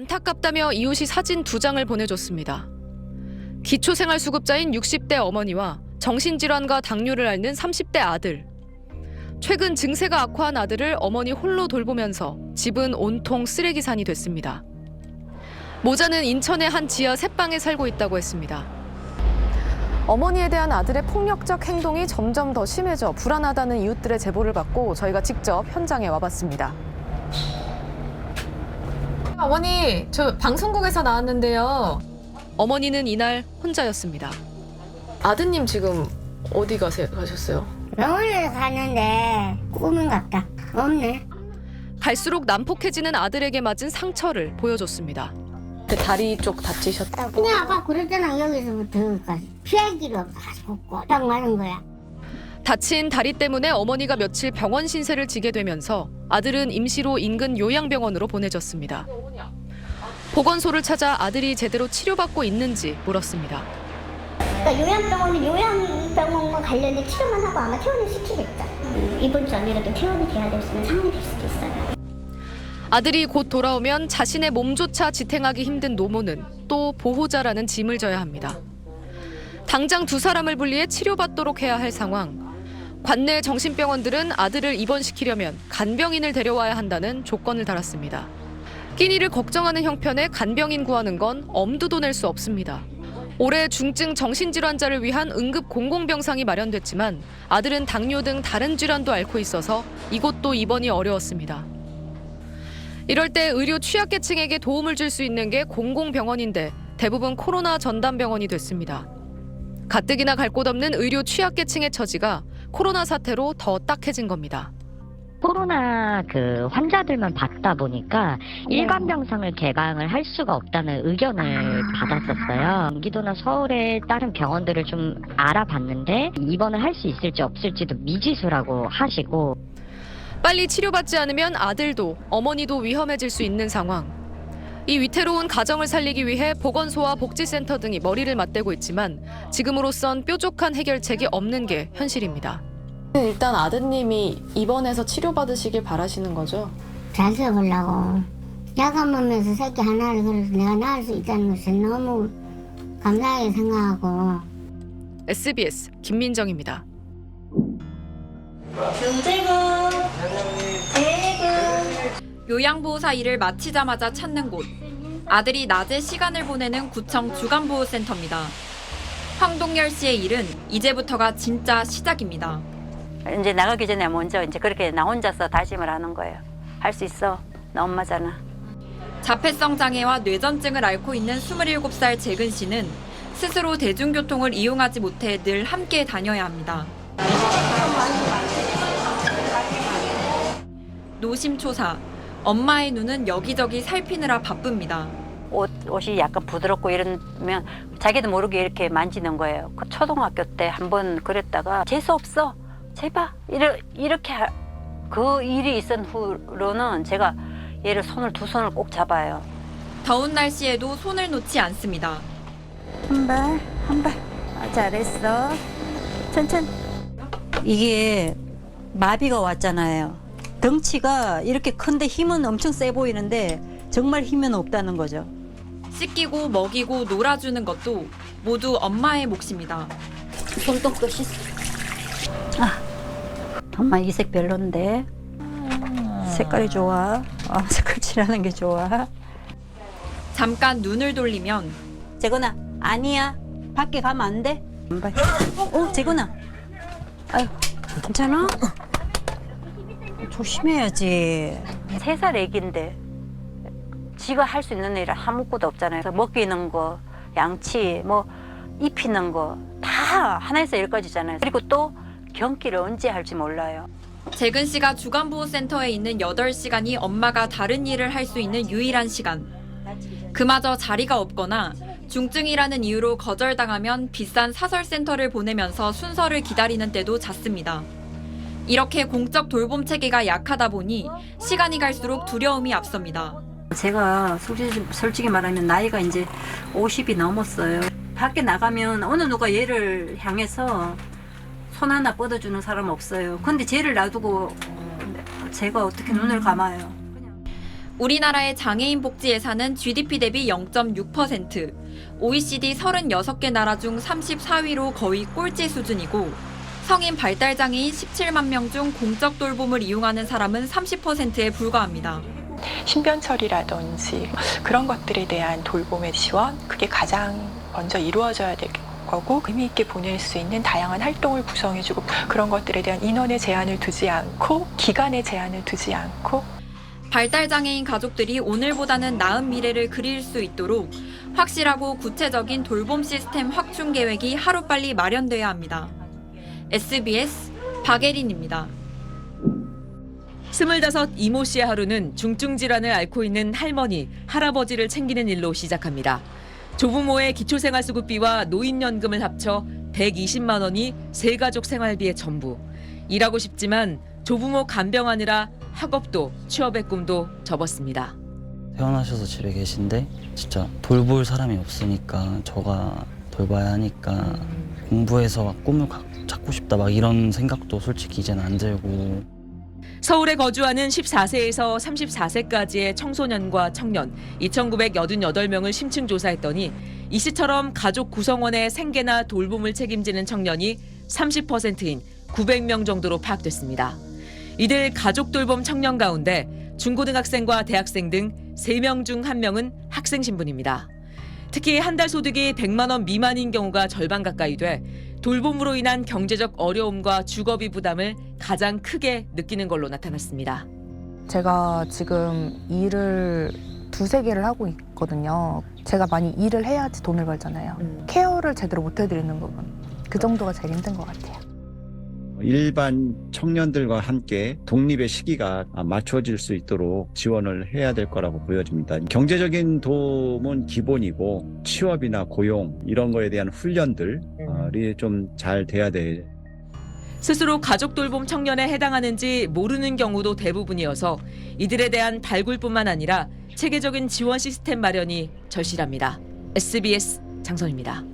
안타깝다며 이웃이 사진 2장을 보내줬습니다. 기초생활수급자인 60대 어머니와 정신질환과 당뇨를 앓는 30대 아들. 최근 증세가 악화한 아들을 어머니 홀로 돌보면서 집은 온통 쓰레기산이 됐습니다. 모자는 인천의 한 지하 셋방에 살고 있다고 했습니다. 어머니에 대한 아들의 폭력적 행동이 점점 더 심해져 불안하다는 이웃들의 제보를 받고 저희가 직접 현장에 와봤습니다. 어머니, 저 방송국에서 나왔는데요. 어머니는 이날 혼자였습니다. 아드님 지금 어디 가셨어요? 병원에 갔는데 꿈인갑다. 없네. 갈수록 난폭해지는 아들에게 맞은 상처를 보여줬습니다. 다리 쪽 다치셨다. 그냥 아까 그랬잖아. 여기서부터 피하기로 다시 붙고 딱 맞은 거야. 다친 다리 때문에 어머니가 며칠 병원 신세를 지게 되면서 아들은 임시로 인근 요양병원으로 보내졌습니다. 보건소를 찾아 아들이 제대로 치료받고 있는지 물었습니다. 그러니까 요양병원과 관련된 치료만 하고 아마 퇴원을 시키겠죠. 이번 주 안이라도 퇴원이 돼야 될 수 있는 상황이 될 수도 있어요. 아들이 곧 돌아오면 자신의 몸조차 지탱하기 힘든 노모는 또 보호자라는 짐을 져야 합니다. 당장 2사람을 분리해 치료받도록 해야 할 상황. 관내 정신병원들은 아들을 입원시키려면 간병인을 데려와야 한다는 조건을 달았습니다. 끼니를 걱정하는 형편에 간병인 구하는 건 엄두도 낼 수 없습니다. 올해 중증 정신질환자를 위한 응급 공공병상이 마련됐지만 아들은 당뇨 등 다른 질환도 앓고 있어서 이곳도 입원이 어려웠습니다. 이럴 때 의료 취약계층에게 도움을 줄 수 있는 게 공공병원인데 대부분 코로나 전담병원이 됐습니다. 가뜩이나 갈 곳 없는 의료 취약계층의 처지가 코로나 사태로 더 딱해진 겁니다. 코로나 환자들만 받다 보니까 일반 병상을 개방을 할 수가 없다는 의견을 받았었어요. 경기도나 서울의 다른 병원들을 좀 알아봤는데 입원을 할 수 있을지 없을지도 미지수라고 하시고, 빨리 치료받지 않으면 아들도 어머니도 위험해질 수 있는 상황. 이 위태로운 가정을 살리기 위해 보건소와 복지센터 등이 머리를 맞대고 있지만 지금으로선 뾰족한 해결책이 없는 게 현실입니다. 일단 아드님이 입원해서 치료받으시길 바라시는 거죠? 잘 써보려고. 야간 몸에서 새끼 하나를 그래서 내가 낳을 수 있다는 것을 너무 감사하게 생각하고. SBS 김민정입니다. 요양보호사 일을 마치자마자 찾는 곳. 아들이 낮에 시간을 보내는 구청 주간보호센터입니다. 황동열 씨의 일은 이제부터가 진짜 시작입니다. 이제 나가기 전에 먼저 이제 그렇게 나 혼자서 다짐을 하는 거예요. 할 수 있어. 나 엄마잖아. 자폐성 장애와 뇌전증을 앓고 있는 27살 재근 씨는 스스로 대중교통을 이용하지 못해 늘 함께 다녀야 합니다. 노심초사. 엄마의 눈은 여기저기 살피느라 바쁩니다. 옷이 약간 부드럽고 이러면 자기도 모르게 이렇게 만지는 거예요. 그 초등학교 때 한번 그랬다가 재수 없어. 제발 이렇게 그 일이 있은 후로는 제가 얘를 두 손을 꼭 잡아요. 더운 날씨에도 손을 놓지 않습니다. 한 발. 잘했어. 천천히. 이게 마비가 왔잖아요. 덩치가 이렇게 큰데 힘은 엄청 세 보이는데 정말 힘은 없다는 거죠. 씻기고 먹이고 놀아주는 것도 모두 엄마의 몫입니다. 손톱도 씻어. 엄마 이 색 별론데. 색깔이 좋아. 색깔 칠하는 게 좋아. 잠깐 눈을 돌리면 재건아, 아니야. 밖에 가면 안 돼. 재건아. 아유, 괜찮아? 조심해야지. 3살 애기인데 지가 할 수 있는 일은 아무것도 없잖아요. 그래서 먹이는 거, 양치, 입히는 거 다 하나에서 10가지잖아요. 그리고 또 경기를 언제 할지 몰라요. 재근 씨가 주간보호센터에 있는 8시간이 엄마가 다른 일을 할 수 있는 유일한 시간. 그마저 자리가 없거나 중증이라는 이유로 거절당하면 비싼 사설센터를 보내면서 순서를 기다리는 때도 잦습니다. 이렇게 공적 돌봄 체계가 약하다 보니 시간이 갈수록 두려움이 앞섭니다. 제가 솔직히 말하면 나이가 이제 50이 넘었어요. 밖에 나가면 어느 누가 얘를 향해서 손 하나 뻗어주는 사람 없어요. 근데 쟤를 놔두고 제가 어떻게 눈을 감아요. 우리나라의 장애인 복지 예산은 GDP 대비 0.6%, OECD 36개 나라 중 34위로 거의 꼴찌 수준이고 성인 발달장애인 17만 명 중 공적 돌봄을 이용하는 사람은 30%에 불과합니다. 신변 처리라든지 그런 것들에 대한 돌봄의 지원, 그게 가장 먼저 이루어져야 될 거고 의미 있게 보낼 수 있는 다양한 활동을 구성해주고 그런 것들에 대한 인원의 제한을 두지 않고 기간의 제한을 두지 않고 발달장애인 가족들이 오늘보다는 나은 미래를 그릴 수 있도록 확실하고 구체적인 돌봄 시스템 확충 계획이 하루빨리 마련돼야 합니다. SBS 박예린입니다. 25 이모 씨의 하루는 중증 질환을 앓고 있는 할머니, 할아버지를 챙기는 일로 시작합니다. 조부모의 기초생활수급비와 노인연금을 합쳐 120만 원이 세 가족 생활비의 전부. 일하고 싶지만 조부모 간병하느라 학업도 취업의 꿈도 접었습니다. 태어나셔서 집에 계신데 진짜 돌볼 사람이 없으니까 저가 돌봐야 하니까 공부해서 막 꿈을 찾고 싶다 막 이런 생각도 솔직히 이제는 안 들고. 서울에 거주하는 14세에서 34세까지의 청소년과 청년 2,988명을 심층 조사했더니 이 씨처럼 가족 구성원의 생계나 돌봄을 책임지는 청년이 30%인 900명 정도로 파악됐습니다. 이들 가족 돌봄 청년 가운데 중고등학생과 대학생 등 3명 중 1명은 학생 신분입니다. 특히 한 달 소득이 100만 원 미만인 경우가 절반 가까이 돼 돌봄으로 인한 경제적 어려움과 주거비 부담을 가장 크게 느끼는 걸로 나타났습니다. 제가 지금 일을 2-3개를 하고 있거든요. 제가 많이 일을 해야지 돈을 벌잖아요. 케어를 제대로 못 해드리는 부분. 그 정도가 제일 힘든 것 같아요. 일반 청년들과 함께 독립의 시기가 맞춰질 수 있도록 지원을 해야 될 거라고 보여집니다. 경제적인 도움은 기본이고 취업이나 고용 이런 거에 대한 훈련들이 좀 잘 돼야 돼. 스스로 가족 돌봄 청년에 해당하는지 모르는 경우도 대부분이어서 이들에 대한 발굴뿐만 아니라 체계적인 지원 시스템 마련이 절실합니다. SBS 장선입니다.